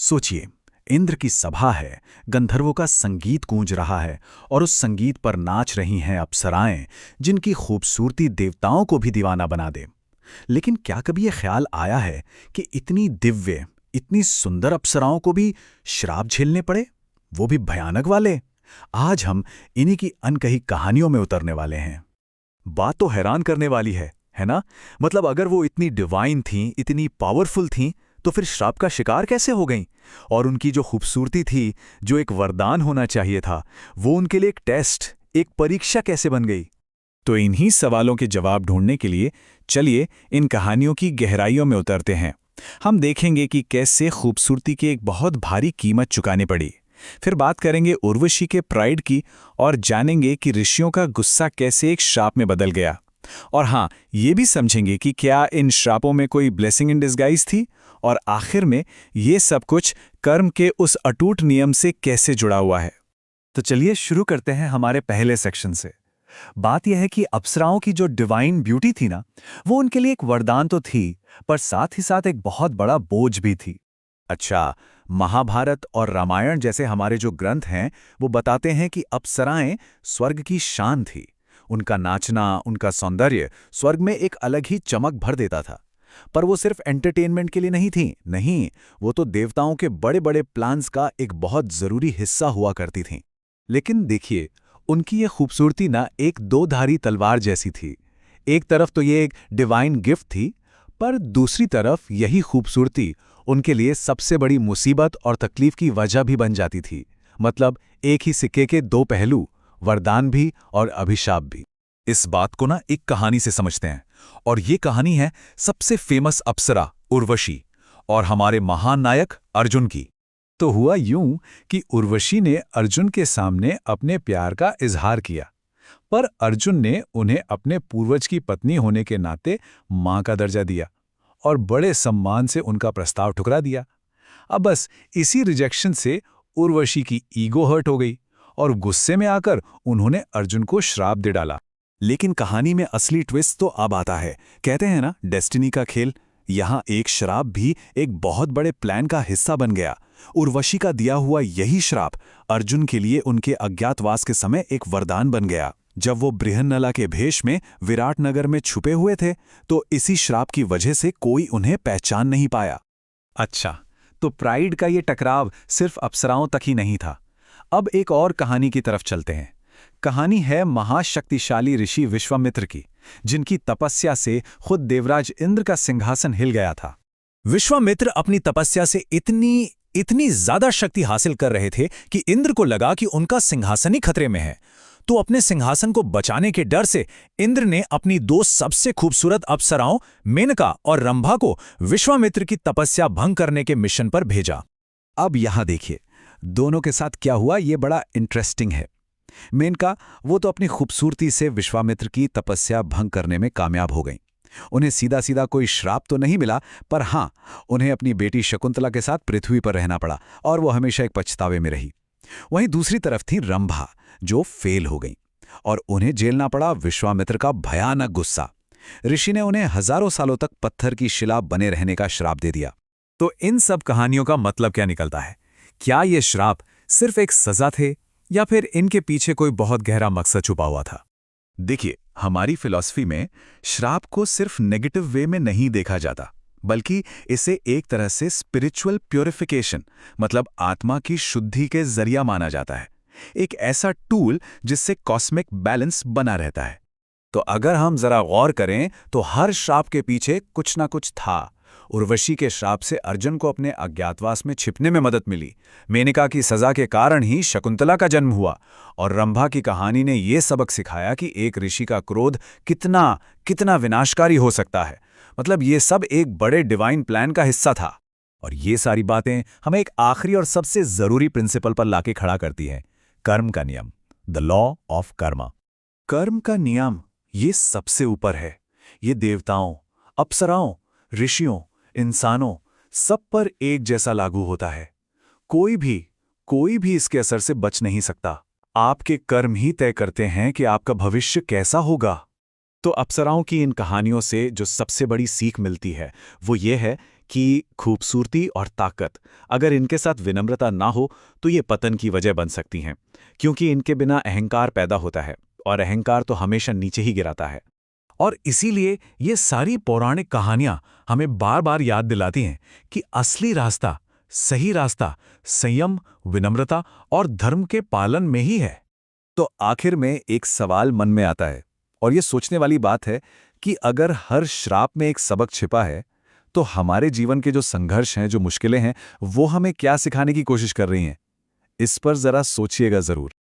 सोचिए, इंद्र की सभा है, गंधर्वों का संगीत गूंज रहा है और उस संगीत पर नाच रही हैं अप्सराएं, जिनकी खूबसूरती देवताओं को भी दीवाना बना दे। लेकिन क्या कभी यह ख्याल आया है कि इतनी दिव्य, इतनी सुंदर अप्सराओं को भी श्राप झेलने पड़े, वो भी भयानक वाले? आज हम इन्हीं की अनकही कहानियों में उतरने वाले हैं। बात तो हैरान करने वाली है ना? मतलब अगर वो इतनी डिवाइन थीं, इतनी पावरफुल थीं, तो फिर श्राप का शिकार कैसे हो गईं? और उनकी जो खूबसूरती थी, जो एक वरदान होना चाहिए था, वो उनके लिए एक टेस्ट, एक परीक्षा कैसे बन गई? तो इन्हीं सवालों के जवाब ढूंढने के लिए चलिए इन कहानियों की गहराइयों में उतरते हैं। हम देखेंगे कि कैसे खूबसूरती की एक बहुत भारी कीमत चुकानी पड़ी। फिर बात करेंगे उर्वशी के प्राइड की और जानेंगे कि ऋषियों का गुस्सा कैसे एक श्राप में बदल गया। और हाँ, ये भी समझेंगे कि क्या इन श्रापों में कोई ब्लेसिंग इन डिस्गाइज थी, और आखिर में ये सब कुछ कर्म के उस अटूट नियम से कैसे जुड़ा हुआ है। तो चलिए शुरू करते हैं हमारे पहले सेक्शन से। बात यह है कि अप्सराओं की जो डिवाइन ब्यूटी थी ना, वो उनके लिए एक वरदान तो थी, पर साथ ही साथ एक बहुत बड़ा बोझ भी थी। अच्छा, महाभारत और रामायण जैसे हमारे जो ग्रंथ हैं, वो बताते हैं कि अप्सराएं स्वर्ग की शान थी। उनका नाचना, उनका सौंदर्य स्वर्ग में एक अलग ही चमक भर देता था। पर वो सिर्फ एंटरटेनमेंट के लिए नहीं थी, नहीं, वो तो देवताओं के बड़े बड़े प्लान्स का एक बहुत जरूरी हिस्सा हुआ करती थीं। लेकिन देखिए, उनकी ये खूबसूरती ना एक दो-धारी तलवार जैसी थी। एक तरफ तो ये एक डिवाइन गिफ्ट थी, पर दूसरी तरफ यही खूबसूरती उनके लिए सबसे बड़ी मुसीबत और तकलीफ की वजह भी बन जाती थी। मतलब एक ही सिक्के के दो पहलू, वरदान भी और अभिशाप भी। इस बात को ना एक कहानी से समझते हैं, और ये कहानी है सबसे फेमस अप्सरा उर्वशी और हमारे महान नायक अर्जुन की। तो हुआ यूं कि उर्वशी ने अर्जुन के सामने अपने प्यार का इजहार किया, पर अर्जुन ने उन्हें अपने पूर्वज की पत्नी होने के नाते मां का दर्जा दिया और बड़े सम्मान से उनका प्रस्ताव ठुकरा दिया। अब बस इसी रिजेक्शन से उर्वशी की ईगो हर्ट हो गई और गुस्से में आकर उन्होंने अर्जुन को श्राप दे डाला। लेकिन कहानी में असली ट्विस्ट तो अब आता है। कहते हैं ना, डेस्टिनी का खेल। यहाँ एक श्राप भी एक बहुत बड़े प्लान का हिस्सा बन गया। उर्वशी का दिया हुआ यही श्राप अर्जुन के लिए उनके अज्ञातवास के समय एक वरदान बन गया। जब वो बृहन्नला के भेष में विराट नगर में छुपे हुए थे, तो इसी श्राप की वजह से कोई उन्हें पहचान नहीं पाया। अच्छा, तो प्राइड का ये टकराव सिर्फ अप्सराओं तक ही नहीं था। अब एक और कहानी की तरफ चलते हैं। कहानी है महाशक्तिशाली ऋषि विश्वामित्र की, जिनकी तपस्या से खुद देवराज इंद्र का सिंहासन हिल गया था। विश्वामित्र अपनी तपस्या से इतनी ज्यादा शक्ति हासिल कर रहे थे कि इंद्र को लगा कि उनका सिंहासन ही खतरे में है। तो अपने सिंहासन को बचाने के डर से इंद्र ने अपनी दो सबसे खूबसूरत अप्सराओं मेनका और रंभा को विश्वामित्र की तपस्या भंग करने के मिशन पर भेजा। अब यहां देखिए, दोनों के साथ क्या हुआ, ये बड़ा इंटरेस्टिंग है। मेनका वो तो अपनी खूबसूरती से विश्वामित्र की तपस्या भंग करने में कामयाब हो गईं। उन्हें सीधा सीधा कोई श्राप तो नहीं मिला, पर हां, उन्हें अपनी बेटी शकुंतला के साथ पृथ्वी पर रहना पड़ा और वो हमेशा एक पछतावे में रही। वहीं दूसरी तरफ थी रंभा, जो फेल हो गई और उन्हें झेलना पड़ा विश्वामित्र का भयानक गुस्सा। ऋषि ने उन्हें हजारों सालों तक पत्थर की शिला बने रहने का श्राप दे दिया। तो इन सब कहानियों का मतलब क्या निकलता है? क्या ये श्राप सिर्फ एक सजा थे, या फिर इनके पीछे कोई बहुत गहरा मकसद छुपा हुआ था? देखिए, हमारी फिलॉसफी में श्राप को सिर्फ नेगेटिव वे में नहीं देखा जाता, बल्कि इसे एक तरह से स्पिरिचुअल प्योरिफिकेशन, मतलब आत्मा की शुद्धि के जरिया माना जाता है। एक ऐसा टूल जिससे कॉस्मिक बैलेंस बना रहता है। तो अगर हम जरा गौर करें, तो हर श्राप के पीछे कुछ ना कुछ था। उर्वशी के श्राप से अर्जुन को अपने अज्ञातवास में छिपने में मदद मिली। मेनका की सजा के कारण ही शकुंतला का जन्म हुआ। और रंभा की कहानी ने यह सबक सिखाया कि एक ऋषि का क्रोध कितना विनाशकारी हो सकता है। मतलब ये सब एक बड़े डिवाइन प्लान का हिस्सा था। और ये सारी बातें हमें एक आखिरी और सबसे जरूरी प्रिंसिपल पर लाके खड़ा करती हैं, कर्म का नियम, द लॉ ऑफ कर्मा। कर्म का नियम ये सबसे ऊपर है। ये देवताओं, अप्सराओं, ऋषियों, इंसानों सब पर एक जैसा लागू होता है। कोई भी इसके असर से बच नहीं सकता। आपके कर्म ही तय करते हैं कि आपका भविष्य कैसा होगा। तो अप्सराओं की इन कहानियों से जो सबसे बड़ी सीख मिलती है, वो ये है कि खूबसूरती और ताकत अगर इनके साथ विनम्रता ना हो तो ये पतन की वजह बन सकती हैं, क्योंकि इनके बिना अहंकार पैदा होता है और अहंकार तो हमेशा नीचे ही गिराता है। और इसीलिए ये सारी पौराणिक कहानियां हमें बार बार याद दिलाती हैं कि असली रास्ता, सही रास्ता संयम, विनम्रता और धर्म के पालन में ही है। तो आखिर में एक सवाल मन में आता है, और ये सोचने वाली बात है कि अगर हर श्राप में एक सबक छिपा है, तो हमारे जीवन के जो संघर्ष हैं, जो मुश्किलें हैं, वो हमें क्या सिखाने की कोशिश कर रही हैं? इस पर जरा सोचिएगा जरूर।